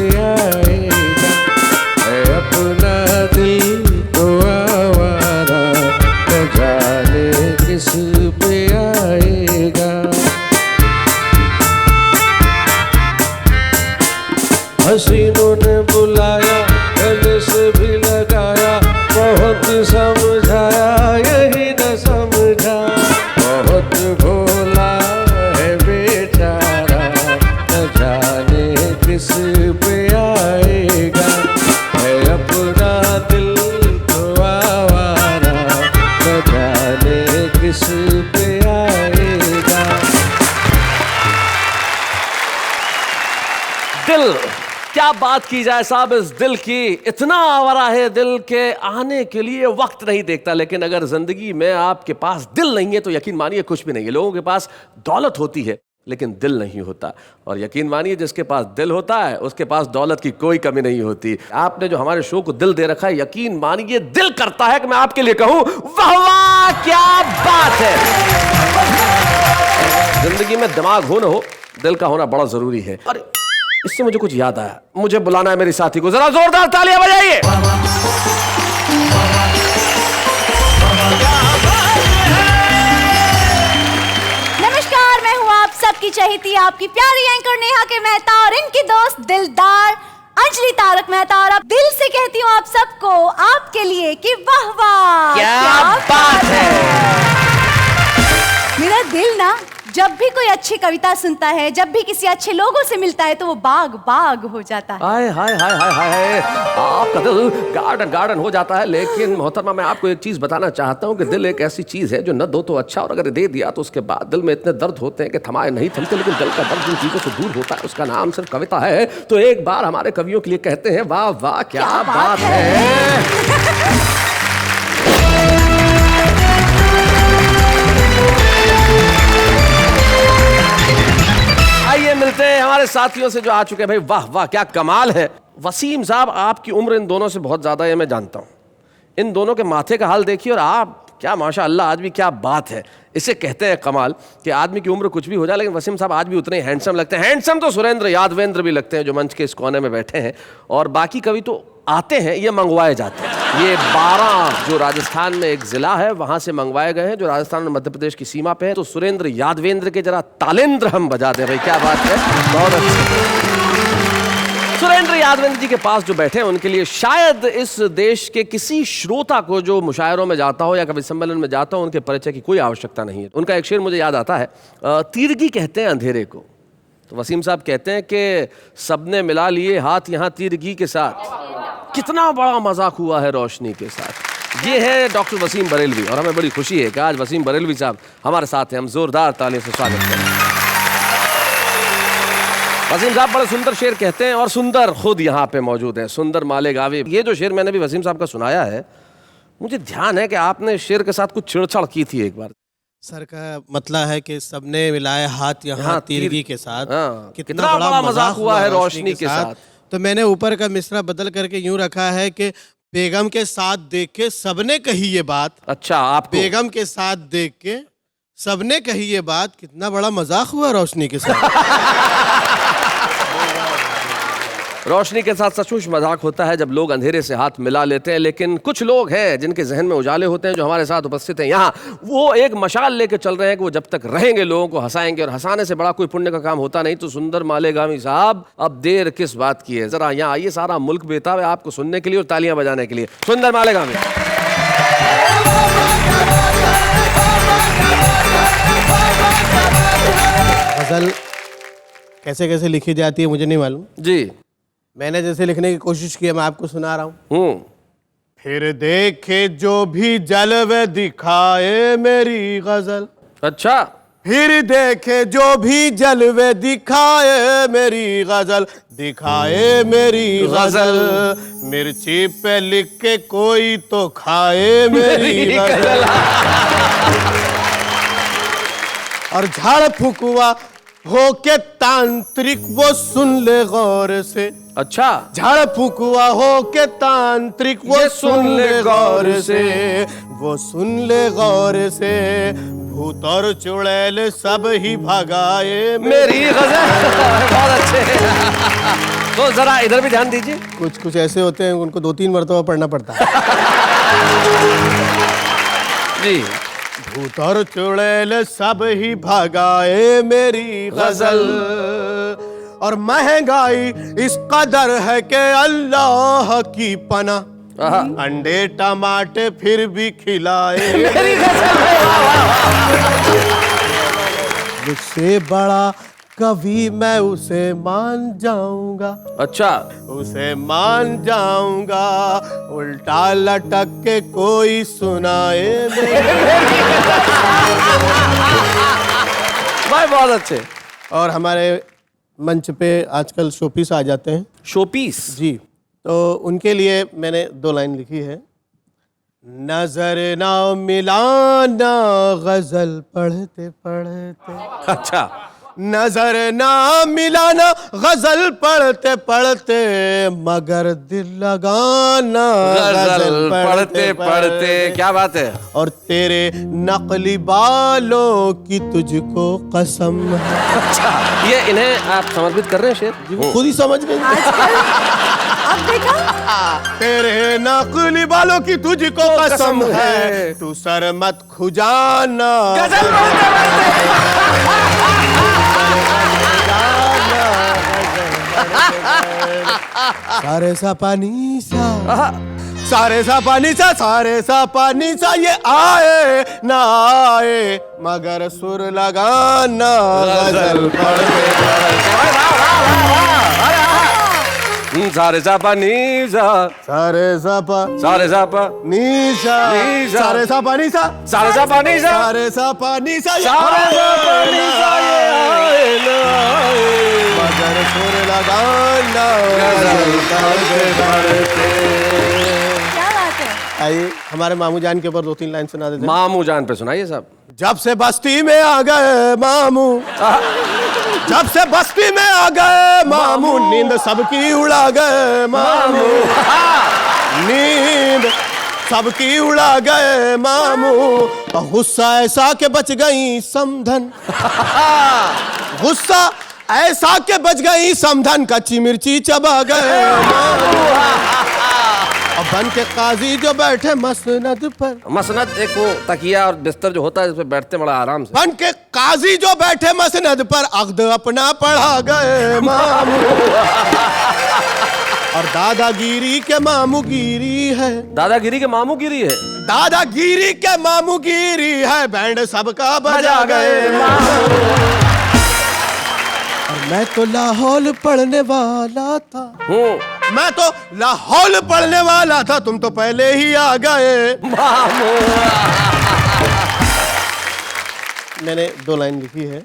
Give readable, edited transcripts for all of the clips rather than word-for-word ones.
पे आएगा, है अपना दिल तो आवारा, न जाने किस पे आएगा। हसीनों ने बुलाया, गले से भी लगाया, बहुत समझाया यही न समझा, बहुत भोला है बेचारा, न जाने किस पे आएगा, है अपना दिल तो आवारा, न जाने किस पे आएगा। दिल, क्या बात की जाए साहब इस दिल की, इतना आवारा है दिल के आने के लिए वक्त नहीं देखता। लेकिन अगर जिंदगी में आपके पास दिल नहीं है तो यकीन मानिए कुछ भी नहीं है। लोगों के पास दौलत होती है लेकिन दिल नहीं होता, और यकीन मानिए जिसके पास दिल होता है उसके पास दौलत की कोई कमी नहीं होती। आपने जो हमारे शो को दिल दे रखा है, यकीन मानिए दिल करता है कि मैं आपके लिए कहूं वाह वाह क्या बात है। जिंदगी में दिमाग हो न हो, दिल का होना बड़ा जरूरी है। और इससे मुझे कुछ याद आया, मुझे बुलाना है मेरी साथी को, जरा जोरदार तालियां बजाइए। नमस्कार, मैं हूँ आप सबकी चहेती, आपकी प्यारी एंकर नेहा के मेहता और इनकी दोस्त दिलदार अंजलि तारक मेहता। और अब दिल से कहती हूँ आप सबको, आपके लिए कि वाह वाह क्या बात है। मेरा दिल ना जब भी कोई अच्छी कविता सुनता है, जब भी किसी अच्छे लोगों से मिलता है तो वो बाग बाग हो जाता है। हाय हाय हाय हाय हाय, आपका दिल गार्डन गार्डन हो जाता है। लेकिन मोहतरमा मैं आपको एक चीज बताना चाहता हूँ कि दिल एक ऐसी चीज है जो न दो तो अच्छा, और अगर दे दिया तो उसके बाद दिल में इतने दर्द होते हैं कि थमाए नहीं थमते। लेकिन दिल का दर्द जिन चीजों से दूर होता है उसका नाम सिर्फ कविता है। तो एक बार हमारे कवियों के लिए कहते हैं वाह वाह क्या बात है। आइए मिलते हैं हमारे साथियों से जो आ चुके हैं। भाई वाह वाह क्या कमाल है। वसीम साहब, आपकी उम्र इन दोनों से बहुत ज्यादा है, मैं जानता हूं। इन दोनों के माथे का हाल देखिए, और आप क्या माशाअल्लाह आज भी क्या बात है। इसे कहते हैं कमाल कि आदमी की उम्र कुछ भी हो जाए लेकिन वसीम साहब आज भी उतने हैंडसम लगते हैं। हैंडसम तो सुरेंद्र यादवेंद्र भी लगते हैं जो मंच के इस कोने में बैठे हैं, और बाकी कवि तो आते हैं, ये मंगवाए जाते हैं। ये 12 जो राजस्थान में एक जिला है वहां से मंगवाए गए हैं, जो राजस्थान और मध्य प्रदेश की सीमा पे है। तो सुरेंद्र यादवेंद्र के जरा तालेंद्र हम बजा दें भाई, क्या बात है, बहुत अच्छी। सुरेंद्र यादवेंद्र जी के पास जो बैठे हैं उनके लिए शायद इस देश के किसी श्रोता को जो मुशायरों में जाता हो या कवि सम्मेलन में जाता हो, उनके परिचय की कोई आवश्यकता नहीं है। उनका एक शेर मुझे याद आता है, तीरगी कहते हैं अंधेरे को। तो वसीम साहब कहते हैं कि सबने मिला लिए हाथ यहाँ तीरगी के साथ, कितना बड़ा मजाक हुआ है रोशनी के साथ। ये है डॉक्टर वसीम बरेलवी, और हमें बड़ी खुशी है कि आज वसीम बरेलवी साहब हमारे साथ हैं। हम जोरदार तालियों से स्वागत करें। वसीम साहब बड़े सुंदर शेर कहते हैं, और सुंदर खुद यहाँ पे मौजूद है, सुंदर माले गावे। ये जो शेर मैंने भी वसीम साहब का सुनाया है, मुझे ध्यान है कि आपने शेर के साथ कुछ छेड़छाड़ की थी एक बार। सर का मतलब है कि सबने मिलाए हाथ यहाँ तीरगी के साथ, कितना बड़ा मजाक हुआ है रोशनी के साथ। तो मैंने ऊपर का मिसरा बदल करके यूं रखा है कि बेगम के साथ देख के सबने कही ये बात। अच्छा, आप बेगम के साथ देख के सबने कही ये बात, कितना बड़ा मजाक हुआ रोशनी के साथ। रोशनी के साथ सचमुच मजाक होता है जब लोग अंधेरे से हाथ मिला लेते हैं। लेकिन कुछ लोग हैं जिनके जहन में उजाले होते हैं, जो हमारे साथ उपस्थित हैं यहाँ, वो एक मशाल लेके चल रहे हैं कि वो जब तक रहेंगे लोगों को हंसाएंगे, और हंसाने से बड़ा कोई पुण्य का काम होता नहीं। तो सुंदर मालेगामी साहब, अब देर किस बात की है, जरा यहाँ आइए। सारा मुल्क बेताब है आपको सुनने के लिए और तालियां बजाने के लिए। सुंदर मालेगामी। गजल कैसे कैसे लिखी जाती है मुझे नहीं मालूम जी, मैंने जैसे लिखने की कोशिश की है, मैं आपको सुना रहा हूँ। फिर देखे जो भी जलवे दिखाए मेरी गजल। अच्छा। फिर देखे जो भी जलवे दिखाए मेरी गजल, दिखाए मेरी गजल। मिर्ची पे लिख के कोई तो खाए मेरी गजल। और झाड़ फुकवा हो के तांत्रिक वो सुन ले गौर से। अच्छा। झाड़ फुकवा हो के तांत्रिक वो सुन ले गौर से, वो सुन ले गौर से। भूत और चुड़ैल सब ही भगाए मेरी गजल। बहुत अच्छे। तो जरा इधर भी ध्यान दीजिए। कुछ कुछ ऐसे होते हैं उनको 2-3 मरतबा पढ़ना पड़ता है। जी। भूत और चुड़ैल सब ही भगाए मेरी गजल, और महंगाई इस कदर है कि अल्लाह की पना, अंडे टमाटे फिर भी खिलाए मेरी गजल है, वाह, वाह, वाह। मुझसे बड़ा कभी मैं उसे मान जाऊंगा, अच्छा, उसे मान जाऊंगा, उल्टा लटक के कोई सुनाए भाई बहुत अच्छे। और हमारे मंच पे आजकल शोपीस आ जाते हैं शोपीस जी, तो उनके लिए मैंने 2 लाइन लिखी है। नजर ना मिलाना गजल पढ़ते पढ़ते, अच्छा, नजर ना मिलाना गजल पढ़ते पढ़ते, मगर दिल लगाना गजल पढ़ते पढ़ते, क्या बात है। और तेरे नकली बालों की तुझको कसम है। अच्छा, ये इन्हें आप समर्पित कर रहे हैं शेर? जी, वो खुद ही समझ गए। अब देखा, तेरे नकली बालों की तुझको कसम है, तू सर मत खुजाना गजल पढ़ते सारे सा पानी सा, सारे सा पानी सा, सारे सा पानी सा, ये आए ना आए मगर सुर लगाना गजल पढ़ते सारे सापा नीसा, सारे सा पा सारे सापा नीसा, नीसा। सारे सा पानी सा, सारे सापा नीसा, सारे सा पानी सा, ये सारे आए सापा नीसा, ये आए ना आए मगर सुर लगाना गजल पढ़ते। क्या बात है। आइए हमारे मामू जान के ऊपर 2-3 लाइन सुना देते हैं। मामू जान पे सुनाइए साहब। जब से बस्ती में आ गए मामू, जब से बस्ती में आ गए मामू, नींद सबकी उड़ा गए मामू, नींद सबकी उड़ा गए मामू, और गुस्सा ऐसा के बच गई समधन, गुस्सा ऐसा के बच गई समधन, कच्ची मिर्ची चबा गए मामू, और बन के काजी जो बैठे मसनद पर, मसनद एक वो तकिया और बिस्तर जो होता है, इस पे बैठते बड़ा आराम से। बन के काजी जो बैठे मसनद पर, अक़्द अपना पढ़ा गए मामू, और दादागिरी के मामू गिरी है, दादागिरी के मामू गिरी है, दादागिरी के मामू गिरी है, बैंड सबका बजा गए मामू। और मैं तो लाहौल पढ़ने वाला था, मैं तो लाहौल पढ़ने वाला था, तुम तो पहले ही आ गए मामू। मैंने 2 लाइन लिखी है।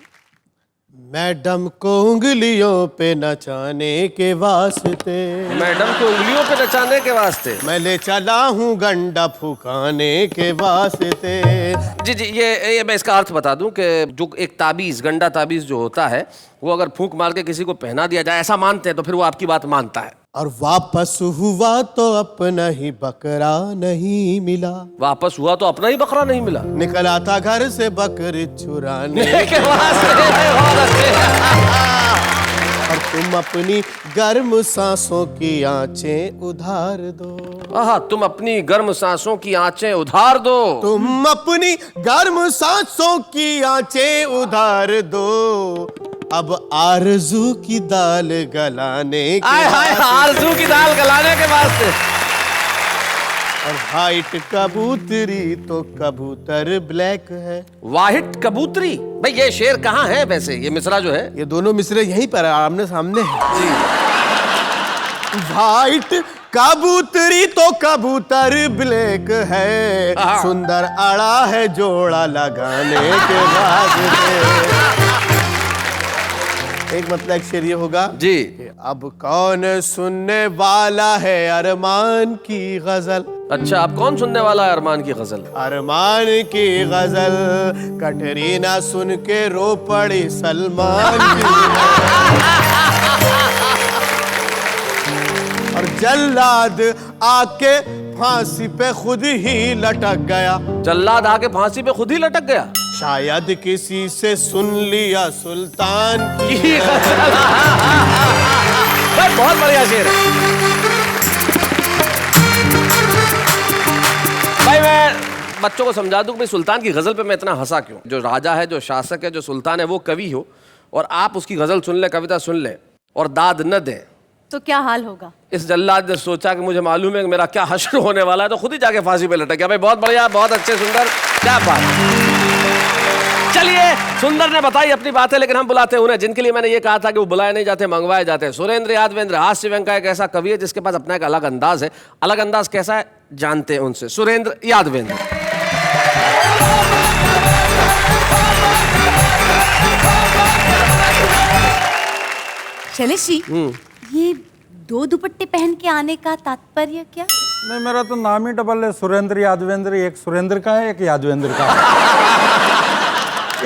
मैडम को उंगलियों पे नचाने के वास्ते, मैडम को उंगलियों पे नचाने के वास्ते, मैं ले चला हूँ गंडा फुकाने के वास्ते। जी जी, ये मैं इसका अर्थ बता दूं कि जो एक ताबीज़, गंडा ताबीज़ जो होता है, वो अगर फूंक मार के किसी को पहना दिया जाए, ऐसा मानते हैं, तो फिर वो आपकी बात मानता है। और वापस हुआ तो अपना ही बकरा नहीं मिला, वापस हुआ तो अपना ही बकरा नहीं मिला। निकला था घर से बकरी चुराने के वास्ते बहुत अच्छे। और तुम अपनी गर्म सांसों की आंचें उधार दो, आहा, तुम अपनी गर्म सांसों की आंचें उधार दो, तुम अपनी गर्म सांसों की आंचें उधार दो, अब आरज़ू की दाल गलाने के आय हाय, आरज़ू की दाल गलाने के वास्ते। और व्हाइट कबूतरी तो कबूतर ब्लैक है। वाहिट कबूतरी, भाई ये शेर कहाँ है वैसे, ये मिसरा जो है? ये दोनों मिसरे यहीं पर आमने सामने हैं जी। व्हाइट कबूतरी तो कबूतर ब्लैक है, सुंदर अड़ा है जोड़ा लगाने के बाद। एक मतलब एक शेर ये होगा जी, कि अब कौन सुनने वाला है अरमान की गजल। अच्छा, अब कौन सुनने वाला है अरमान की गजल? अरमान की गजल कटरीना सुन के रो पड़ी सलमान की। और जल्लाद आके फांसी पे खुद ही लटक गया, जल्लाद आके फांसी पे खुद ही लटक गया। शायद किसी से सुन लिया सुल्तान की। बहुत बढ़िया शेर है भाई। मैं बच्चों को समझा दूं कि सुल्तान की गजल पे मैं इतना हंसा क्यों। जो राजा है, जो शासक है, जो सुल्तान है, वो कवि हो और आप उसकी गजल सुन ले, कविता सुन ले और दाद न दें तो क्या हाल होगा। इस जल्लाद ने सोचा कि मुझे मालूम है कि मेरा क्या हश्र होने वाला है, तो खुद ही जाके फांसी पे लटक गया। भाई बहुत बढ़िया, बहुत अच्छे, सुंदर, क्या बात। चलिए, सुंदर ने बताई अपनी बातें, लेकिन हम बुलाते हैं उन्हें जिनके लिए मैंने ये कहा था कि वो बुलाए नहीं जाते, मंगवाए जाते हैं। सुरेंद्र यादवेंद्र हास्य व्यंग का एक ऐसा कवि है जिसके पास अपना एक अलग अंदाज है। अलग अंदाज कैसा है जानते हैं उनसे। सुरेंद्र यादवेंद्र। शैलेश जी, ये 2 दुपट्टे पहन के आने का तात्पर्य क्या। नहीं, मेरा तो नाम ही डबल है, सुरेंद्र यादवेंद्र। एक सुरेंद्र का है, एक यादवेंद्र का है।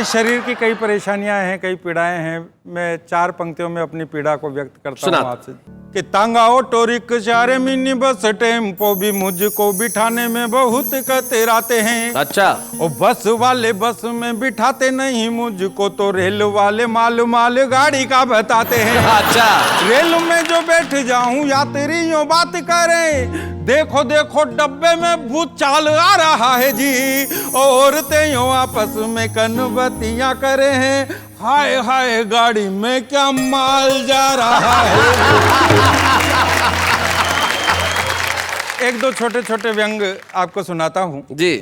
इस शरीर की कई परेशानियां हैं, कई पीड़ाएं हैं। मैं 4 पंक्तियों में अपनी पीड़ा को व्यक्त करता हूँ आपसे कि तांगा ऑटो रिक्शा रे मिनी बस टेम्पो भी मुझको बिठाने में बहुत कतराते हैं। अच्छा। और बस वाले बस में बिठाते नहीं मुझको, तो रेल वाले माल माल गाड़ी का बताते हैं। अच्छा। रेल में जो बैठ जाऊं यात्री यूं बात करें, देखो देखो डब्बे में भूत चाल आ रहा है जी। औरतें यूं आपस में कनबतियां करे हैं, हाय हाय गाड़ी में क्या माल जा रहा है। एक दो छोटे छोटे व्यंग आपको सुनाता हूं जी।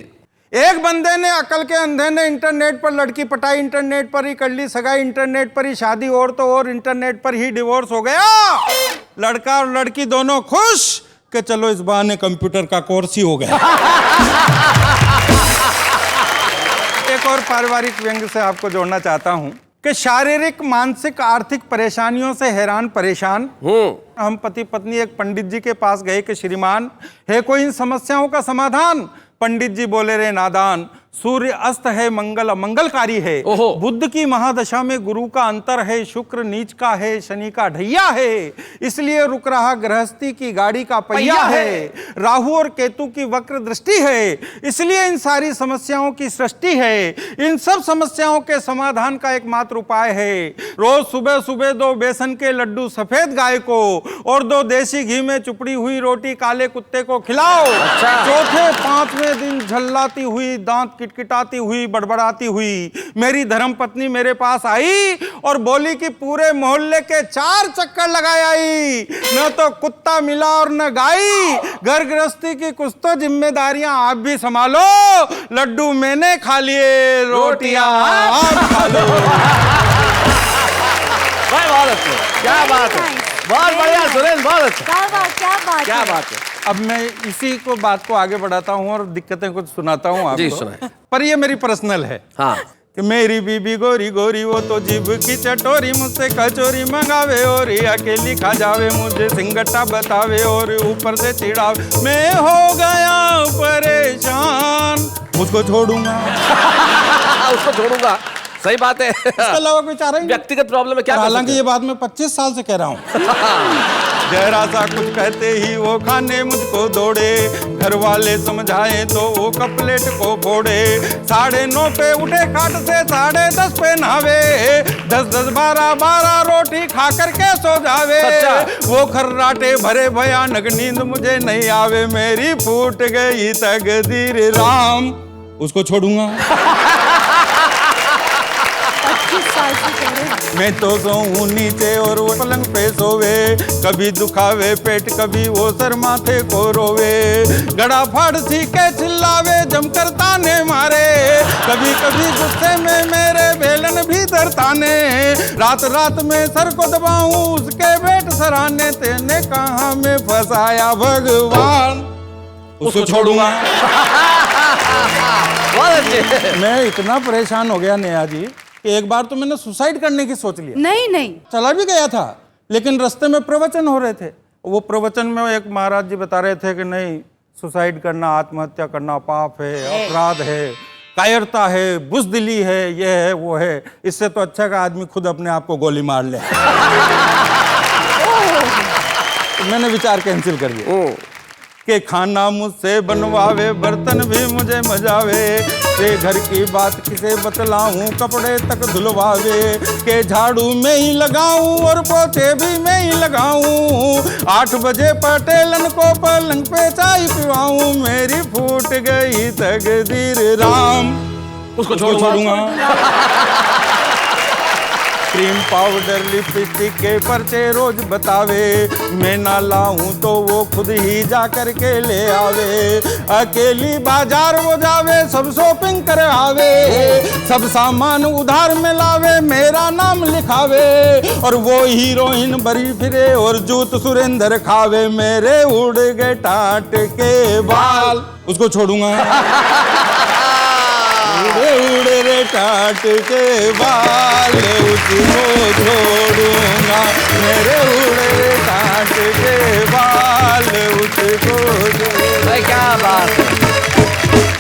एक बंदे ने अकल के अंधे ने इंटरनेट पर लड़की पटाई, इंटरनेट पर ही कर ली सगाई, इंटरनेट पर ही शादी और तो और इंटरनेट पर ही डिवोर्स हो गया। लड़का और लड़की दोनों खुश कि चलो इस बहाने कंप्यूटर का कोर्स ही हो गया। एक और पारिवारिक व्यंग से आपको जोड़ना चाहता हूं कि शारीरिक, मानसिक, आर्थिक परेशानियों से हैरान परेशान हम पति पत्नी एक पंडित जी के पास गए कि श्रीमान, है कोई इन समस्याओं का समाधान। पंडित जी बोले, रे नादान, सूर्य अस्त है, मंगल अमंगलकारी है। बुध की महादशा में गुरु का अंतर है, शुक्र नीच का है, शनि का ढैया है, इसलिए रुक रहा गृहस्थी की गाड़ी का पहिया है। राहु और केतु की वक्र दृष्टि है, इसलिए इन सारी समस्याओं की सृष्टि है। इन सब समस्याओं के समाधान का एकमात्र उपाय है, रोज सुबह सुबह 2 बेसन के लड्डू सफेद गाय को और 2 देसी घी में चुपड़ी हुई रोटी काले कुत्ते को खिलाओ। अच्छा। चौथे 5वें दिन झल्लाती हुई, दांत किटकिटाती हुई, बड़बड़ाती हुई मेरी धर्म पत्नी मेरे पास आई और बोली कि पूरे मोहल्ले के 4 चक्कर लगाए आई, न तो कुत्ता मिला और न गाई। घर गृहस्थी की कुछ तो जिम्मेदारियां आप भी संभालो, लड्डू मैंने खा लिए, रोटियां आप खा लो। बहुत अच्छे, क्या बात है, बहुत बढ़िया सुरेंद्र, बहुत अच्छा। क्या बात है। अब मैं इसी को बात को आगे बढ़ाता हूँ और दिक्कतें कुछ सुनाता हूँ जी, आपको। सुनाए। पर ये मेरी पर्सनल है। हाँ। कि मेरी बीबी गोरी गोरी वो तो जीभ की चटोरी, मुझसे कचोरी मंगावे और अकेली खा जावे, मुझे सिंगट्टा बतावे और ऊपर से चिढ़ावे। मैं हो गया परेशान, उसको छोड़ूंगा। उसको छोड़ूंगा, सही बात है। इसके अलावा कोई चारा ही नहीं। व्यक्तिगत प्रॉब्लम है क्या। हालांकि ये बात मैं 25 साल से कह रहा हूँ। जरा सा कुछ कहते ही वो खाने मुझको दौड़े, घर वाले समझाए तो वो कपलेट को फोड़े। 9:30 पे उठे खाट से, 10:30 पे नहावे, 10-10, 12-12 रोटी खा करके सो जावे। वो खर्राटे भरे भयानक नींद मुझे नहीं आवे, मेरी फूट गई तकदीर राम, उसको छोड़ूंगा। 25 साल से कह रहे हैं। मैं तो सोऊं नीचे और वो पलंग पे सोवे, कभी दुखावे पेट, कभी वो सर माथे को रोवे। गड़ा फाड़ सी के चिल्लावे, जमकर ताने मारे, कभी कभी गुस्से में मेरे बेलन भी दरताने। रात रात में सर को दबाऊं उसके पेट सराने, तेने कहाँ में फंसाया भगवान, उसको छोड़ूंगा। बहुत अच्छे। मैं इतना परेशान हो गया नेहा जी, एक बार तो मैंने सुसाइड करने की सोच लिया। नहीं, चला भी गया था, लेकिन रास्ते में प्रवचन हो रहे थे। वो प्रवचन में एक महाराज जी बता रहे थे कि नहीं, सुसाइड करना, आत्महत्या करना पाप है, अपराध है, कायरता है, बुज़दिली है, ये है वो है, इससे तो अच्छा का आदमी खुद अपने आप को गोली मार ले। तो मैंने विचार कैंसिल कर दिया कि खाना मुझसे बनवावे, बर्तन भी मुझे मजावे, से घर की बात किसे बतलाऊं, कपड़े तक धुलवावे के झाड़ू में ही लगाऊं और पोछे भी मैं ही लगाऊं। 8 बजे पटेलन को पलंग पे चाय पिवाऊं, मेरी फूट गई तकदीर राम, उसको छोड़ूंगा। क्रीम पाउडर लिपस्टिक के पर्चे रोज बतावे, मैं ना लाऊं तो वो खुद ही जा कर के ले आवे। अकेली बाजार वो जावे, सब शॉपिंग कर आवे, सब सामान उधार में लावे, मेरा नाम लिखावे। और वो हीरोइन बरी फिरे और जूत सुरेंद्र खावे, मेरे उड़ गए टाट के बाल, उसको छोड़ूंगा। उड़े उड़े रे टाट के बाल, उसको छोड़ूंगा, मेरे उड़े रे टाट के बाल, उसको छोड़ूंगा। भाई क्या बात है,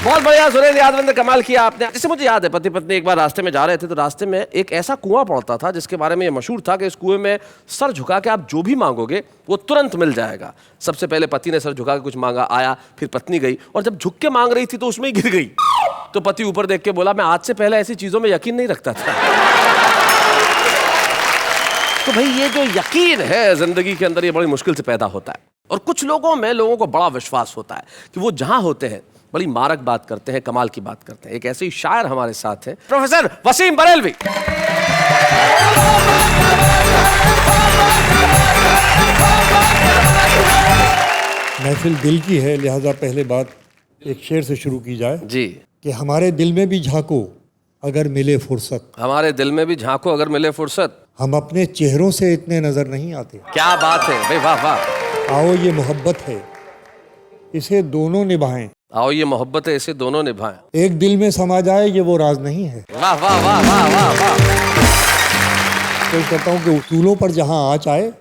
बहुत बढ़िया सुरेंद्र यादव, कमाल किया आपने। जैसे मुझे याद है, पति पत्नी एक बार रास्ते में जा रहे थे, तो रास्ते में एक ऐसा कुआं पड़ता था जिसके बारे में ये मशहूर था कि इस कुएं में सर झुका के आप जो भी मांगोगे वो तुरंत मिल जाएगा। सबसे पहले पति ने सर झुका के कुछ मांगा, आया, फिर पत्नी गई और जब झुक के मांग रही थी तो उसमें ही गिर गई। तो पति ऊपर देख के बोला, मैं आज से पहले ऐसी चीजों में यकीन नहीं रखता था। तो भाई ये जो यकीन है जिंदगी के अंदर, ये बड़ी मुश्किल से पैदा होता है। और कुछ लोगों को बड़ा विश्वास होता है कि वो जहां होते हैं बड़ी मारक बात करते हैं, कमाल की बात करते हैं। एक ऐसे ही शायर हमारे साथ हैं, प्रोफेसर वसीम बरेलवी। महफिल दिल की है, लिहाजा पहले बात एक शेर से शुरू की जाए जी। कि हमारे दिल में भी झांको अगर मिले फुर्सत, हमारे दिल में भी झांको अगर मिले फुर्सत, हम अपने चेहरों से इतने नजर नहीं आते। क्या बात है भाई, वाह वाह। आओ ये मोहब्बत है, इसे दोनों निभाएं, आओ ये मोहब्बत है, इसे दोनों निभाएं। एक दिल में समा जाए ये वो राज नहीं है। वाह वाह वाह वाह वाह वाह। तो कहता हूँ कि उसूलों पर जहाँ आँच आए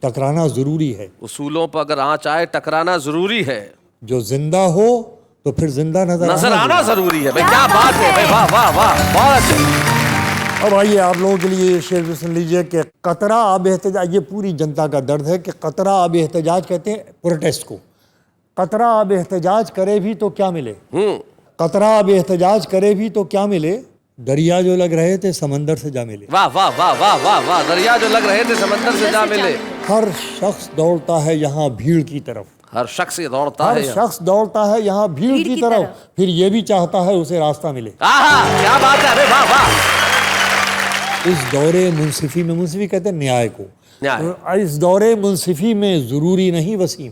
टकराना जरूरी है, उसूलों पर अगर आँच आए टकराना जरूरी है, जो जिंदा हो तो फिर जिंदा नजर आना जरूरी है। भाई क्या बात है भाई, वाह वाह वाह, बहुत अच्छे। अब आइए आप लोगों के लिए ये शेर भी सुन लीजिए कि कतरा अब एहतजाज, ये पूरी जनता का दर्द है कि कतरा अब एहतजाज कहते हैं प्रोटेस्ट को। कतरा अब एहतजाज करे भी तो क्या मिले, कतरा अब एहतजाज करे भी तो क्या मिले, दरिया जो लग रहे थे समंदर से जा मिले। वाह वाह वाह वाह वाह वाह, दरिया जो लग रहे थे समंदर से जा मिले। हर शख्स दौड़ता है यहाँ भीड़ की तरफ, हर शख्स ये दौड़ता हर है, शख्स दौड़ता है यहाँ भीड़ की तरफ, फिर ये भी चाहता है उसे रास्ता मिले। आहा, क्या बात है, अरे वाह वाह। इस दौरे मुंसिफी में, मुंसिफी कहते हैं न्याय को, न्याय। इस दौरे मुंसिफी में जरूरी नहीं वसीम,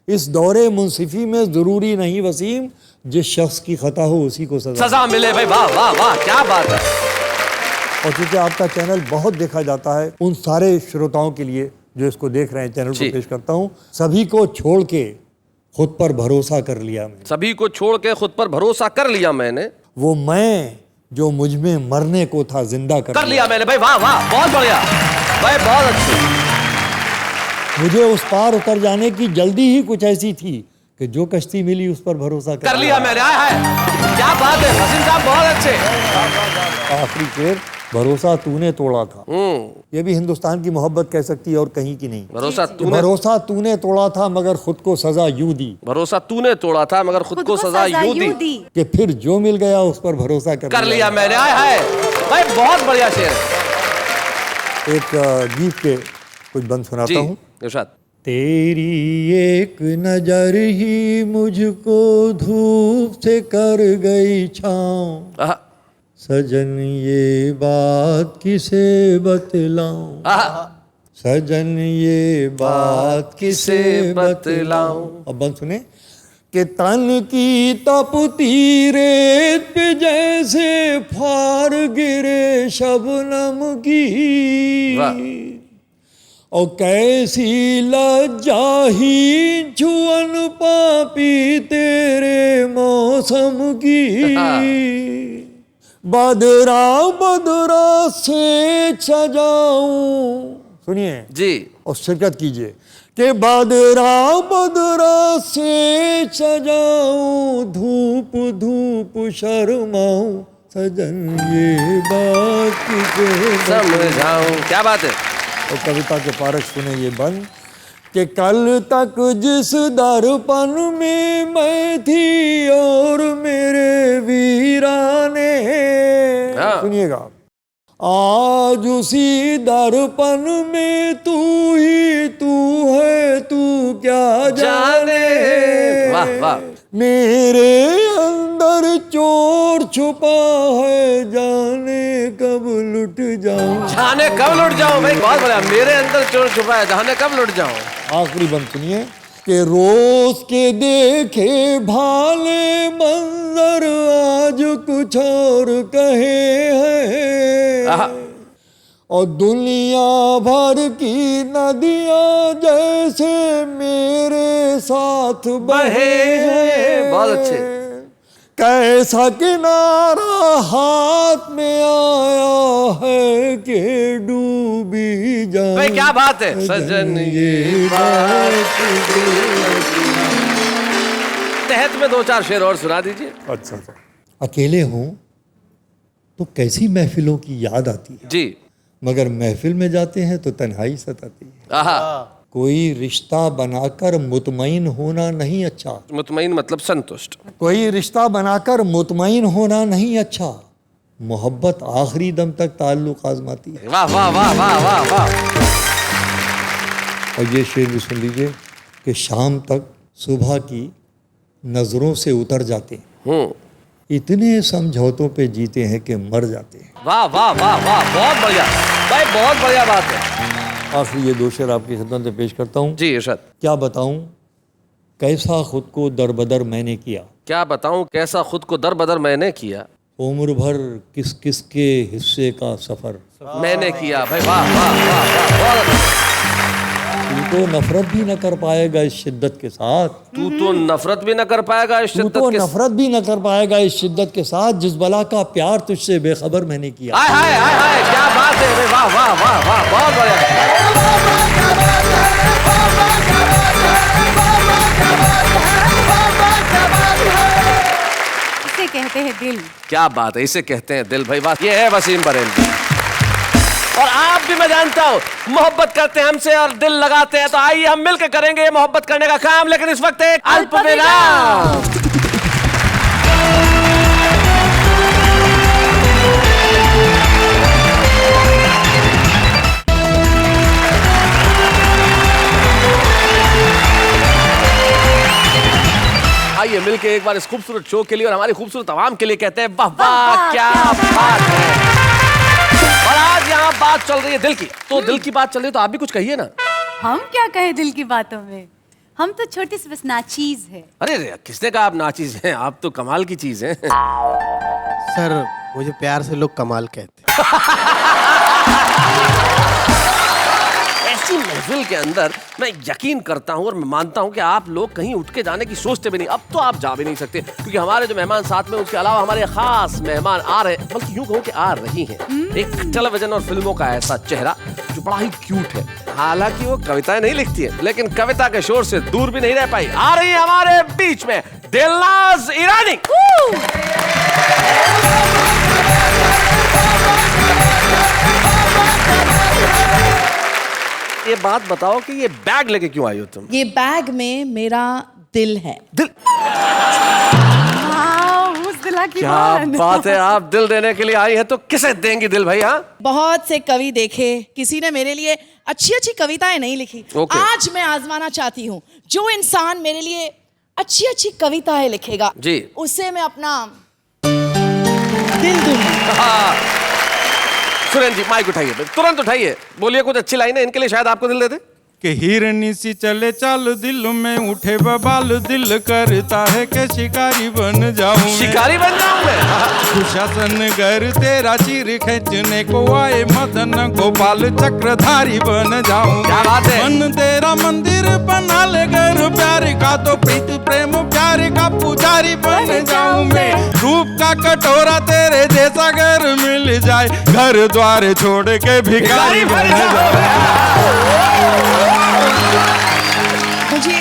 इस दौरे मुंसिफी में जरूरी नहीं वसीम, जिस शख्स की खता हो उसी को सजा मिले। भाई वाह वाह वाह, क्या बात है। और क्योंकि आपका चैनल बहुत देखा जाता है, उन सारे श्रोताओं के लिए जो इसको देख रहे हैं चैनल को पेश करता हूँ। सभी को छोड़ के खुद पर भरोसा कर लिया मैंने, सभी को छोड़ के खुद पर भरोसा कर लिया मैंने, वो मैं जो मुझ में मरने को था जिंदा कर लिया मैंने। भाई वाह वाह, बहुत बढ़िया भाई, बहुत अच्छे। मुझे उस पार उतर जाने की जल्दी ही कुछ ऐसी थी कि जो कश्ती मिली उस पर भरोसा कर लिया मैंने। आया है, क्या बात है वसीम साहब, बहुत अच्छे। आखिरी शेर, भरोसा तूने तोड़ा था, ये भी हिंदुस्तान की मोहब्बत कह सकती है और कहीं की नहीं। भरोसा तूने तोड़ा था मगर खुद को सजा यूं दी, भरोसा तूने तोड़ा था मगर खुद को सजा यूं दी कि फिर जो मिल गया उस पर भरोसा कर लिया मैंने। आया है भाई, बहुत बढ़िया शेर है। एक गीत के कुछ बंद सुनाता हूँ। इरशाद। तेरी एक नजर ही मुझको धूप से कर गई छाँव, सजन ये बात किसे बतलाऊं, सजन ये बात किसे बतलाऊं। अब बंद सुने कि तन की तपती रेत पे जैसे फार गिरे शबनम की, और कैसी लज्जा ही छुअन पापी तेरे मौसम की, बदरा बदरा से सजाऊं, सुनिए जी और शिरकत कीजिए कि बदरा बदरा से सजाऊं, धूप धूप शर्माऊं, सजन ये बात किसे समझाऊं। क्या बात है। और कविता के पारक सुने ये बंद कि कल तक जिस दर्पण में मैं थी और मेरे वीराने, हाँ। सुनिएगा, आज उसी दर्पण में तू ही तू है, तू क्या जाने। वाह वाह। मेरे अंदर चोर छुपा है, जाने कब लुट जाऊं। जाने कब लुट जाऊं भाई, बहुत बढ़िया। मेरे अंदर चोर छुपा है, जाने कब लुट जाऊं। आखिरी बंद सुनिए कि रोज के देखे भाले मंजर आज कुछ और कहे आहा। हैं, और दुनिया भर की नदियां जैसे मेरे साथ बहे हैं। बहुत अच्छे। कैसा किनारा हाथ में आया है कि डूबी जाए। भाई क्या बात है सजन, ये बात तहत में 2-4 शेर और सुना दीजिए। अच्छा, अकेले हों तो कैसी महफिलों की याद आती है, जी। मगर महफिल में जाते हैं तो तन्हाई सताती है। आहा। कोई रिश्ता बनाकर मुतमईन होना नहीं अच्छा, मुतमईन मतलब संतुष्ट। कोई रिश्ता बनाकर मुतमईन होना नहीं अच्छा, मोहब्बत आखिरी दम तक ताल्लुक आजमाती है। वाह वाह वाह वाह वाह वाह। और ये शेर भी सुन लीजिए कि शाम तक सुबह की नजरों से उतर जाते हैं, इतने समझौतों पे जीते हैं कि मर जाते हैं। वाह वाह वाह वाह, बहुत बढ़िया भाई, बहुत बढ़िया बात है। आखिर ये 2 शेर आपकी खिदमत में पेश करता हूँ। जी इरशाद। क्या बताऊं कैसा खुद को दरबदर मैंने किया, क्या बताऊं कैसा खुद को दर बदर मैंने किया, उम्र भर किस किस के हिस्से का सफर, मैंने किया। भाई वाह वाह वाह वाह, बहुत अच्छा। तू तो नफरत भी न कर पाएगा इस शिद्दत के साथ, तू तो नफरत भी न कर पाएगा इस तू शिद्दत तो के। नफरत भी न कर पाएगा इस शिद्दत के साथ, जिस बला का प्यार तुझसे बेखबर मैंने किया। हाय हाय हाय हाय, क्या बात है भाई, वाह वाह वाह वाह, बहुत बढ़िया। इसे कहते हैं दिल। क्या बात है, इसे कहते हैं दिल। भाई वाह, ये है वसीम बरेलवी। और आप भी, मैं जानता हूं, मोहब्बत करते हैं हमसे और दिल लगाते हैं, तो आइए हम मिलकर करेंगे ये मोहब्बत करने का काम। लेकिन इस वक्त एक अल्प विराम। आइए मिलकर एक बार इस खूबसूरत शो के लिए और हमारी खूबसूरत आवाम के लिए कहते हैं वाह वाह, क्या बात है। और आज यहाँ बात चल रही है दिल की, तो दिल की बात चल रही है तो आप भी कुछ कहिए ना। हम क्या कहें दिल की बातों में, हम तो छोटी सी बस नाचीज है। अरे रे, किसने कहा आप नाचीज हैं, आप तो कमाल की चीज हैं। सर मुझे प्यार से लोग कमाल कहते हैं। ऐसी महफिल के अंदर मैं यकीन करता हूँ और मैं मानता हूँ कि आप लोग कहीं उठ के जाने की सोचते भी नहीं। अब तो आप जा भी नहीं सकते, क्योंकि हमारे जो मेहमान साथ में, उसके अलावा हमारे खास मेहमान आ रहे हैं, बल्कि यूं कहूँ कि आ रही हैं। एक टेलीविजन और फिल्मों का ऐसा चेहरा जो बड़ा ही क्यूट है। हालांकि वो कविताएं नहीं लिखती है, लेकिन कविता के शोर से दूर भी नहीं रह पाई। आ रही है हमारे बीच में दिलनाज ईरानी। ये बात बताओ कि ये बैग लेके क्यों आई हो तुम? ये बैग में मेरा दिल है। दिल? उस दिला की क्या बात है, आप दिल देने के लिए आई हैं, तो किसे देंगी दिल भाई? हाँ, बहुत से कवि देखे, किसी ने मेरे लिए अच्छी अच्छी कविताएं नहीं लिखी। ओके। आज मैं आजमाना चाहती हूँ, जो इंसान मेरे लिए अच्छी अच्छी कविताएं लिखेगा जी, उससे मैं अपना दिल दूंगी। सुरेंद्र जी माइक उठाइए, तुरंत उठाइए, बोलिए कुछ अच्छी लाइन है, इनके लिए शायद आपको दिल दे दे। कि हिरनी सी चले चाल, दिल में उठे बबाल, दिल करता है कि शिकारी बन जाऊं मैं। शिकारी बन जाऊं मैं। दुशासन घर तेरा चीर खींचने को आए, मदन गोपाल चक्रधारी बन जाऊं। क्या बात है। मन तेरा मंदिर बना ले घर प्यार का, तो प्रीत प्रेम प्यार का पुजारी बन जाऊं मैं। रूप का कटोरा तेरे जैसा घर मिल जाए, घर द्वार छोड़ के भिखारी बन जाऊं। मुझे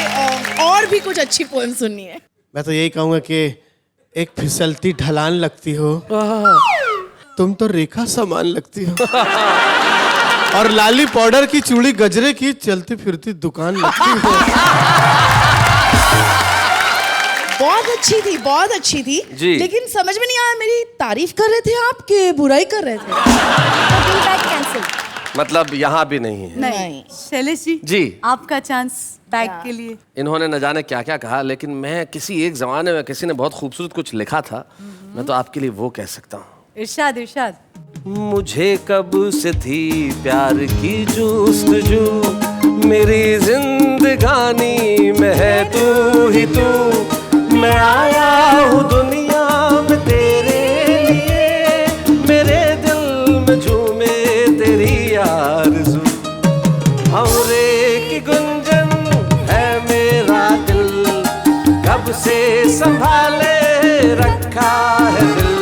और भी कुछ अच्छी पोएम सुननी है। मैं तो यही कहूंगा कि एक फिसलती ढलान लगती हो, तुम तो रेखा समान लगती हो। और लाली पाउडर की चूड़ी गजरे की चलती फिरती दुकान लगती हो। बहुत अच्छी थी, बहुत अच्छी थी जी। लेकिन समझ में नहीं आया, मेरी तारीफ कर रहे थे आप कि बुराई कर रहे थे? Bill bag cancel. मतलब यहाँ भी नहीं है। नहीं। शैलेश जी जी। आपका चांस बैग के लिए। इन्होंने न जाने क्या क्या कहा, लेकिन मैं किसी एक जमाने में किसी ने बहुत खूबसूरत कुछ लिखा था, मैं तो आपके लिए वो कह सकता हूँ। इरशाद इरशाद। मुझे कब से थी प्यार की जुस्तजू, मेरी जिंदगानी में है तू ही तू। मैं आया हूँ दुनिया में तेरे लिए, मेरे दिल में झूमे तेरी आरज़ू। हमरे की गुंजन है मेरा दिल, कब से संभाले रखा है दिल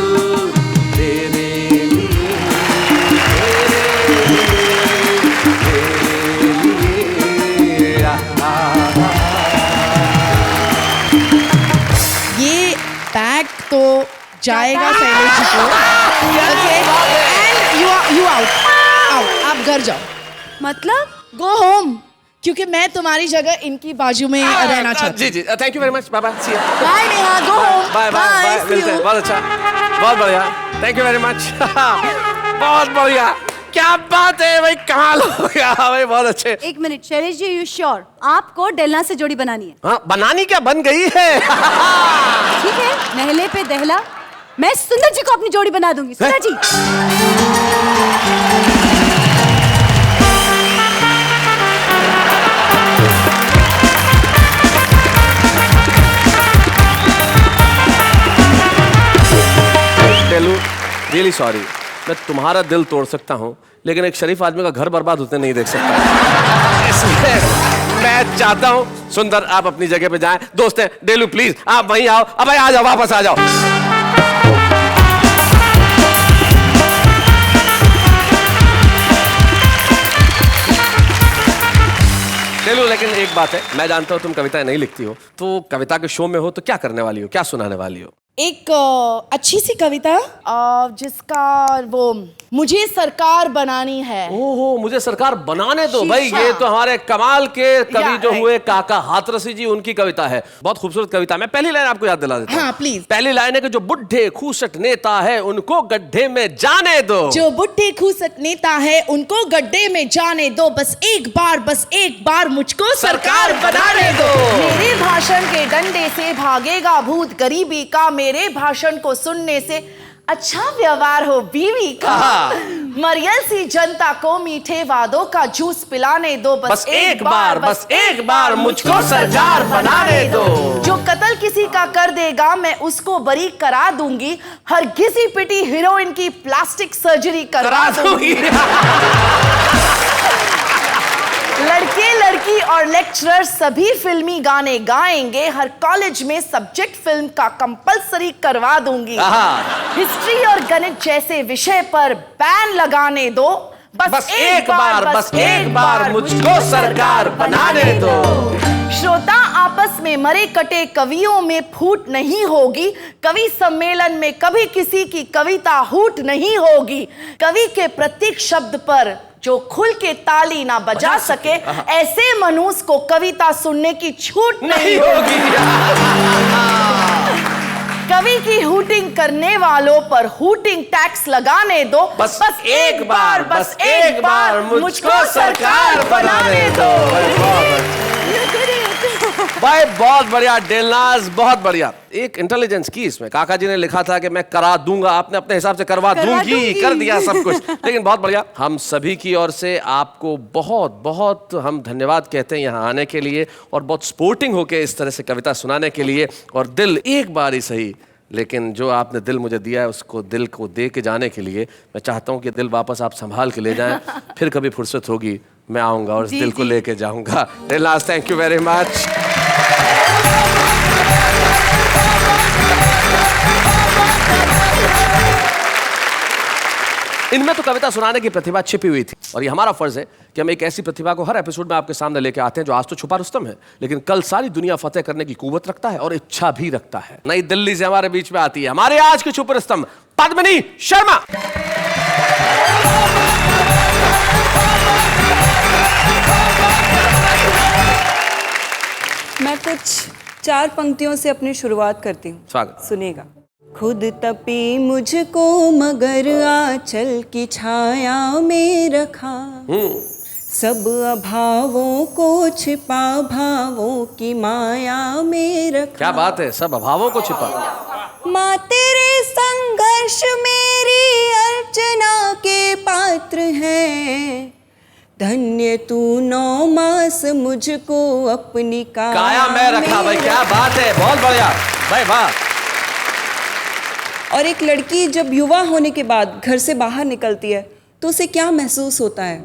तेरे लिए, तेरे लिए। ये बैग तो जाएगा शैलेश जी को। ओके एंड यू आउट, आप घर जाओ, मतलब गो होम, क्योंकि मैं तुम्हारी जगह इनकी बाजू में रहना चाहती जी जी, thank you very much, bye bye, see you, हूँ। Bye Neha, go home, bye bye bye, मिलते हैं, बहुत अच्छा, बहुत बढ़िया, थैंक यू वेरी मच। बहुत बढ़िया, क्या बात है भाई, कमाल हो गया भाई, बहुत अच्छे। एक minute Shailesh ji, you sure आपको डेलना से जोड़ी बनानी है? हाँ, बनानी क्या, बन गई है। ठीक है, नहले पे दहला, मैं सुंदर जी को अपनी जोड़ी बना दूंगी। सुंदर जी रियली सॉरी, मैं तुम्हारा दिल तोड़ सकता हूँ लेकिन एक शरीफ आदमी का घर बर्बाद होते नहीं देख सकता। इसलिए मैं चाहता हूँ सुंदर आप अपनी जगह पे जाएं। दोस्त हैं डेलू, प्लीज आप वहीं आओ, अब आ जाओ, वापस आ जाओ। डेलू, लेकिन एक बात है, मैं जानता हूँ तुम कविताएं नहीं लिखती हो, तो कविता के शो में हो तो क्या करने वाली हो, क्या सुनाने वाली हो? एक अच्छी सी कविता जिसका वो मुझे सरकार बनानी है। ओहो, मुझे सरकार बनाने दो भाई, शीशा। ये तो हमारे कमाल के कवि जो right. हुए काका हाथरसी जी, उनकी कविता है, बहुत खूबसूरत कविता। मैं पहली लाइन आपको याद दिला देता हूं। हाँ, प्लीज। पहली लाइन है कि जो बुढ़े खूसट नेता है उनको गड्ढे में जाने दो। जो बुढ़े खूसट नेता है उनको गड्ढे में जाने दो, बस एक बार मुझको सरकार बनाने दो। मेरे भाषण के डंडे से भागेगा भूत गरीबी का, मेरे भाषण को सुनने से अच्छा व्यवहार हो बीवी का। मरियल सी जनता को मीठे वादों का जूस पिलाने दो, बस एक बार मुझको सरकार बनाने दो। जो कत्ल किसी का कर देगा मैं उसको बरी करा दूंगी, हर घिसी पिटी हीरोइन की प्लास्टिक सर्जरी करा दूंगी। लड़के लड़की और लेक्चरर सभी फिल्मी गाने गाएंगे, हर कॉलेज में सब्जेक्ट फिल्म का कंपलसरी करवा दूंगी। हिस्ट्री और गणित जैसे विषय पर बैन लगाने दो, बस एक बार मुझको सरकार बनाने दो। श्रोता आपस में मरे कटे कवियों में फूट नहीं होगी, कवि सम्मेलन में कभी किसी की कविता हूट नहीं होगी। कवि के प्रत्येक शब्द पर जो खुल के ताली ना बजा सके, ऐसे मनुष्य को कविता सुनने की छूट नहीं होगी। कवि की हूटिंग करने वालों पर हूटिंग टैक्स लगाने दो, बस एक बार मुझको सरकार बनाने दो। भाई बहुत बढ़िया डेलनाज, बहुत बढ़िया। एक इंटेलिजेंस की इसमें, काका जी ने लिखा था कि मैं करा दूंगा, आपने अपने हिसाब से करवा दूंगी, कर दिया सब कुछ। लेकिन बहुत बढ़िया, हम सभी की ओर से आपको बहुत बहुत हम धन्यवाद कहते हैं यहाँ आने के लिए और बहुत स्पोर्टिंग होके इस तरह से कविता सुनाने के लिए। और दिल एक बार ही सही, लेकिन जो आपने दिल मुझे दिया है उसको दिल को दे के जाने के लिए मैं चाहता हूँ कि दिल वापस आप संभाल के ले जाएं। फिर कभी फुर्सत होगी मैं आऊँगा और इस दिल को लेके जाऊँगा। Delnaz, thank you very much. इनमें तो कविता सुनाने की प्रतिभा छिपी हुई थी और ये हमारा फर्ज है कि हम एक ऐसी प्रतिभा को हर एपिसोड में आपके सामने लेके आते हैं जो आज तो छुपा रुस्तम है लेकिन कल सारी दुनिया फतेह करने की कुव्वत रखता है और इच्छा भी रखता है। नई दिल्ली से हमारे बीच में आती है हमारे आज की छुपा रुस्तम पद्मिनी शर्मा। मैं कुछ 4 पंक्तियों से अपनी शुरुआत करती हूँ। स्वागत। सुनिएगा। खुद तपी मुझको मगर आंचल की छाया में रखा, सब अभावों को छिपा भावों की माया में रखा। क्या बात है, सब अभावों को छिपा। माँ तेरे संघर्ष मेरी अर्चना के पात्र है, धन्य तू 9 मास मुझको अपनी काया में रखा। भाई क्या बात है, बहुत बढ़िया भाई, वाह। और एक लड़की जब युवा होने के बाद घर से बाहर निकलती है तो उसे क्या महसूस होता है?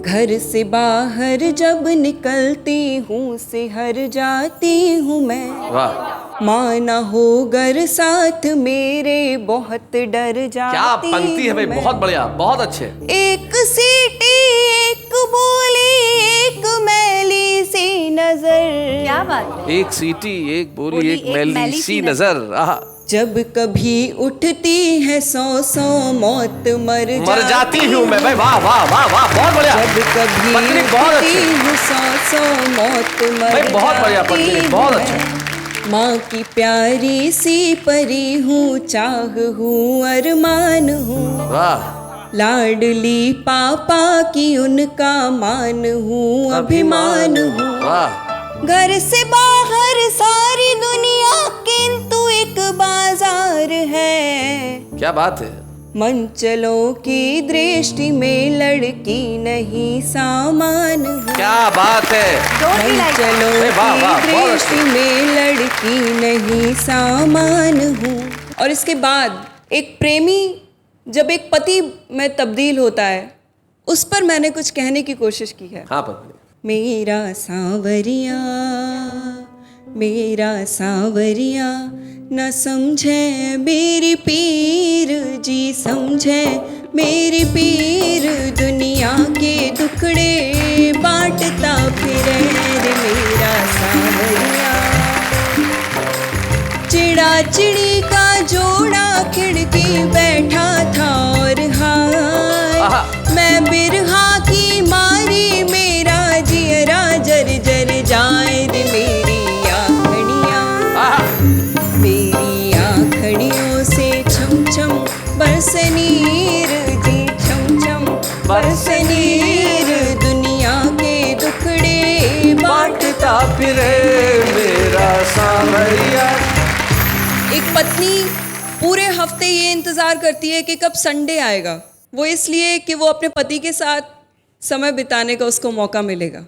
घर से बाहर जब निकलती हूँ सिहर जाती हूँ मैं, वाह। माँ न हो घर साथ मेरे बहुत डर जाती। क्या पंक्ति है भाई, बहुत बढ़िया, बहुत अच्छे। एक सीटी एक बोली एक मैली सी नजर। क्या बात है। एक सीटी एक बोली एक मैली सी नजर। आहा। जब कभी उठती है 100 मौत मर जाती हूँ मैं। भाई वाह वाह वाह वाह, बहुत बढ़िया। जब कभी पत्नी बहुत अच्छी। उठती हूँ 100 मौत मर भाई बहुत बढ़िया पत्नी, बहुत जाती अच्छा। हूँ। माँ की प्यारी सी परी हूँ, चाह हूँ अरमान हूँ, वाह। लाडली पापा की उनका मान हूँ अभिमान हूँ। वाह। घर से बाहर सारी दुनिया किंतु एक बाजार है, क्या बात है। मंचलों की दृष्टि में लड़की नहीं सामान हूँ। क्या बात है। मंचलों वाह, वाह, की बहुत दृष्टि में लड़की नहीं सामान हूँ। और इसके बाद एक प्रेमी जब एक पति में तब्दील होता है, उस पर मैंने कुछ कहने की कोशिश की है। हाँ पत्नी। मेरा सांवरिया न समझे मेरी पीर जी, समझे मेरी पीर, दुनिया के टुकड़े बांटता फिरे रे मेरा सांवरिया। चिड़ा चिड़ी का जोड़ा खिड़की बैठा था और हाय, मैं बिरहा की मारी मेरा जियरा जर जर जाए रे मेरी आँखड़ियाँ, मेरी आँखड़ियों से छम छम बरसनीर जी, छम छम बरसनीर, दुनिया के दुखड़े बांटता फिरे मेरा सांवरिया। एक पत्नी पूरे हफ्ते ये इंतजार करती है कि कब संडे आएगा, वो इसलिए कि वो अपने पति के साथ समय बिताने का उसको मौका मिलेगा।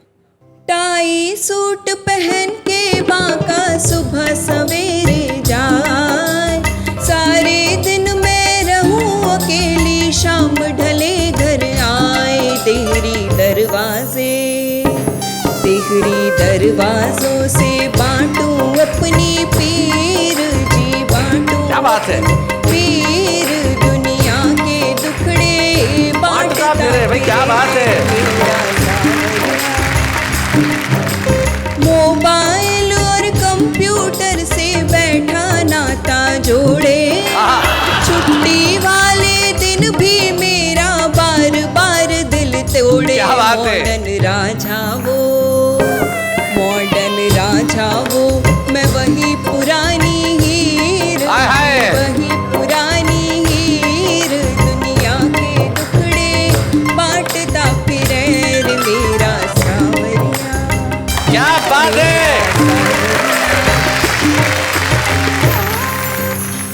टाई सूट पहन के बांका सुबह सवेरे जाए, सारे दिन मैं रहूं अकेली शाम ढले घर आए, तेरी दरवाजों से बांटूं अपनी पीर जी, बांटूं। क्या बात है। पीर दुनिया के दुखड़े बांटता फिरे। भाई क्या बात है। मोबाइल और कंप्यूटर से बैठा नाता जोड़े, छुट्टी वाले दिन भी मेरा बार बार दिल तोड़े। क्या बात है। मॉडर्न राजा वो मैं वही पुरानी हीर, वही पुरानी हीर, दुनिया के टुकड़े बांटता फिरे रे मेरा सांवरिया। क्या बात है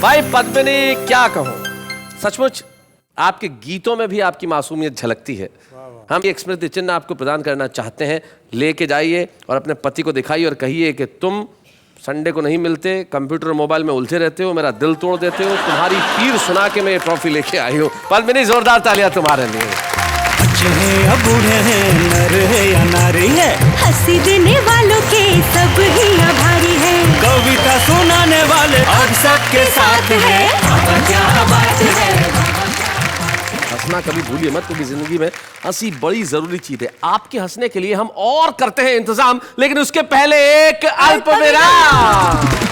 भाई पद्मिनी, क्या कहूँ। सचमुच आपके गीतों में भी आपकी मासूमियत झलकती है। हम एक स्मृति चिन्ह आपको प्रदान करना चाहते हैं, लेके जाइए और अपने पति को दिखाइए और कहिए कि तुम संडे को नहीं मिलते, कंप्यूटर और मोबाइल में उलझे रहते हो, मेरा दिल तोड़ देते हो, तुम्हारी पीर सुना के मैं ये ट्रॉफी लेके आई हूँ। पद्मिनी जोरदार तालियां तुम्हारे लिए। बच्चे हैं या बूढ़े हैं, नर है या नारी है, हंसी देने वालों के सब ही आभारी है, कविता सुनाने वाले अब सबके साथ है। क्या बात है। हंसना कभी भूलिए मत, क्योंकि जिंदगी में हंसी बड़ी जरूरी चीज है। आपके हंसने के लिए हम और करते हैं इंतजाम, लेकिन उसके पहले एक अल्प विराम।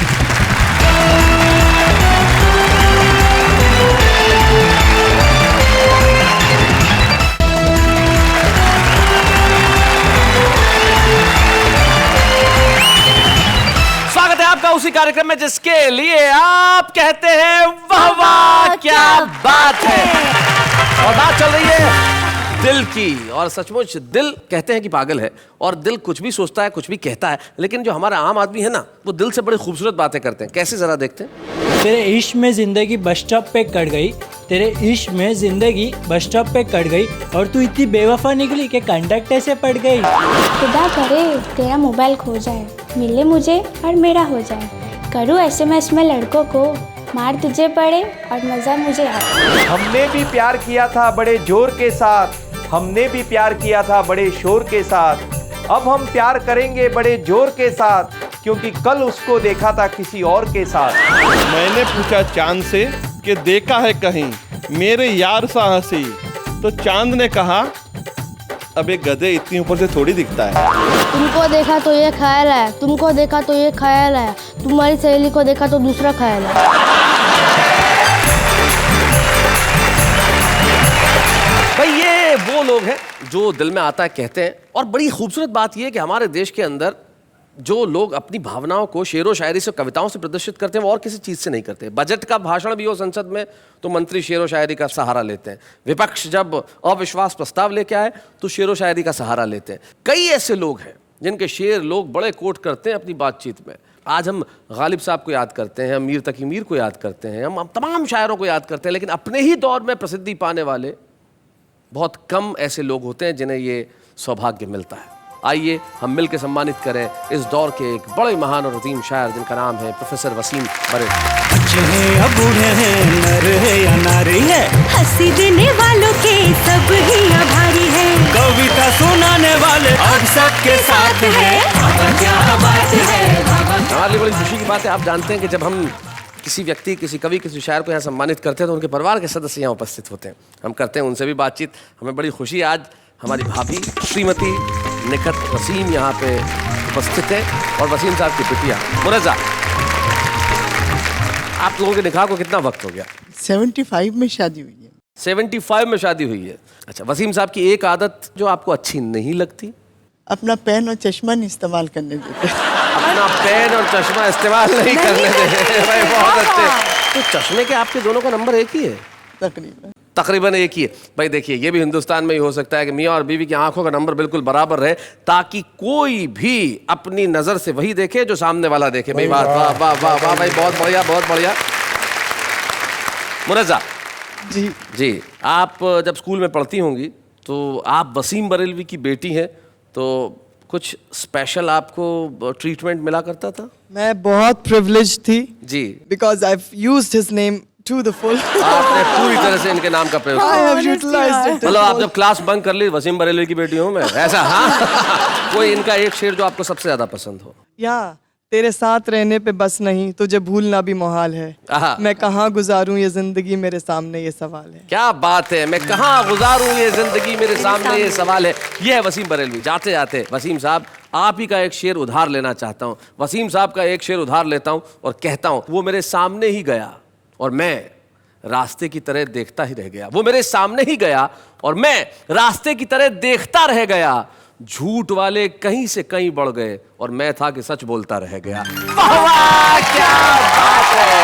उसी कार्यक्रम में जिसके लिए आप कहते हैं वाह वाह क्या बात है। और बात चल रही है दिल की, और सचमुच दिल कहते हैं कि पागल है, और दिल कुछ भी सोचता है, कुछ भी कहता है, लेकिन जो हमारा आम आदमी है ना, वो दिल से बड़ी खूबसूरत बातें करते हैं। कैसे, जरा देखते हैं। तेरे इश्क में जिंदगी बस स्टॉप पे कट गई, तेरे इश्क में जिंदगी बस स्टॉप पे कट गई, और तू इतनी बेवफा निकली कि कंडक्टर से पड़ गई। खुदा करे तेरा मोबाइल खो जाए, मिले मुझे और मेरा हो जाए, करूँ SMS में लड़कों को, मार तुझे पड़े और मजा मुझे आए। हमने भी प्यार किया था बड़े जोर के साथ, हमने भी प्यार किया था बड़े शोर के साथ, अब हम प्यार करेंगे बड़े जोर के साथ, क्योंकि कल उसको देखा था किसी और के साथ। मैंने पूछा चांद से कि देखा है कहीं मेरे यार सा हंसी, तो चांद ने कहा अब एक गधे इतनी ऊपर से थोड़ी दिखता है। तुमको देखा तो ये ख्याल है, तुमको देखा तो ये ख्याल है, तुम्हारी सहेली को देखा तो दूसरा ख्याल है। भाई ये वो लोग हैं जो दिल में आता है कहते हैं। और बड़ी खूबसूरत बात यह है कि हमारे देश के अंदर जो लोग अपनी भावनाओं को शेरो शायरी से, कविताओं से प्रदर्शित करते हैं, वो और किसी चीज़ से नहीं करते। बजट का भाषण भी हो संसद में तो मंत्री शेरो शायरी का सहारा लेते हैं, विपक्ष जब अविश्वास प्रस्ताव लेके आए तो शेरो शायरी का सहारा लेते हैं। कई ऐसे लोग हैं जिनके शेर लोग बड़े कोट करते हैं अपनी बातचीत में। आज हम गालिब साहब को याद करते हैं, हम मीर तकी मीर को याद करते हैं, हम तमाम शायरों को याद करते हैं, लेकिन अपने ही दौर में प्रसिद्धि पाने वाले बहुत कम ऐसे लोग होते हैं जिन्हें ये सौभाग्य मिलता है। आइए हम मिलकर सम्मानित करें इस दौर के एक बड़े महान और अजीम शायर जिनका नाम है प्रोफेसर वसीम बरेलवी। बच्चे हैं या बूढ़े हैं, नर है या नारी है, हंसी देने वालों के सब ही आभारी है, कविता सुनाने वाले अब सबके साथ है। क्या बात है। हमारे लिए बड़ी खुशी की बात है। आप जानते हैं कि जब हम किसी व्यक्ति, किसी कवि, किसी शायर को यहाँ सम्मानित करते हैं तो उनके परिवार के सदस्य यहाँ उपस्थित होते हैं, हम करते हैं उनसे भी बातचीत। हमें बड़ी खुशी है आज हमारी भाभी श्रीमती निखत वसीम यहाँ पे उपस्थित है, और वसीम साहब की बिटिया मुरज़ा। आप लोगों के निकाह को कितना वक्त हो गया? 75 में शादी हुई है। 75 में शादी हुई है। अच्छा, वसीम साहब की एक आदत जो आपको अच्छी नहीं लगती? अपना पेन और चश्मा नहीं इस्तेमाल करने देते। अपना पेन और चश्मा इस्तेमाल नहीं करने देते। भाई बहुत अच्छे। तो चश्मे के आपके दोनों का नंबर एक ही है? तकरीबन एक ही है। भाई देखिए, ये भी हिंदुस्तान में ही हो सकता है कि मियाँ और बीवी की आंखों का नंबर बिल्कुल बराबर रहे, ताकि कोई भी अपनी नजर से वही देखे जो सामने वाला देखे। भाई वाह वाह वाह वाह वाह भाई, बहुत बढ़िया बहुत बढ़िया। मुरज़ा जी जी, आप जब स्कूल में पढ़ती होंगी तो आप वसीम बरेलवी की बेटी हैं, तो कुछ स्पेशल आपको ट्रीटमेंट मिला करता था? मैं बहुत प्रिविलेज थी जी, because I have used his name to the full. आपने पूरी तरह से इनके नाम का प्रयोग किया। मतलब आप जब क्लास बंक कर ली, वसीम बरेलवी की बेटी हूँ मैं, ऐसा? हाँ। कोई इनका एक शेर जो आपको सबसे ज्यादा पसंद हो? या तेरे साथ रहने पे बस नहीं, तुझे भूलना भी मुहाल है, मैं कहाँ गुजारूं ये जिंदगी मेरे सामने ये सवाल है। क्या बात है, मैं कहाँ गुजारूं ये जिंदगी मेरे सामने ये सवाल है। ये है वसीम बरेलवी। जाते जाते वसीम साहब, आप ही का एक शेर उधार लेना चाहता हूँ। वसीम साहब का एक शेर उधार लेता हूँ और कहता हूँ, वो मेरे सामने ही गया और मैं रास्ते की तरह देखता ही रह गया। वो मेरे सामने ही गया और मैं रास्ते की तरह देखता रह गया। झूठ वाले कहीं से कहीं बढ़ गए और मैं था कि सच बोलता रह गया। वाह वाह क्या बात है।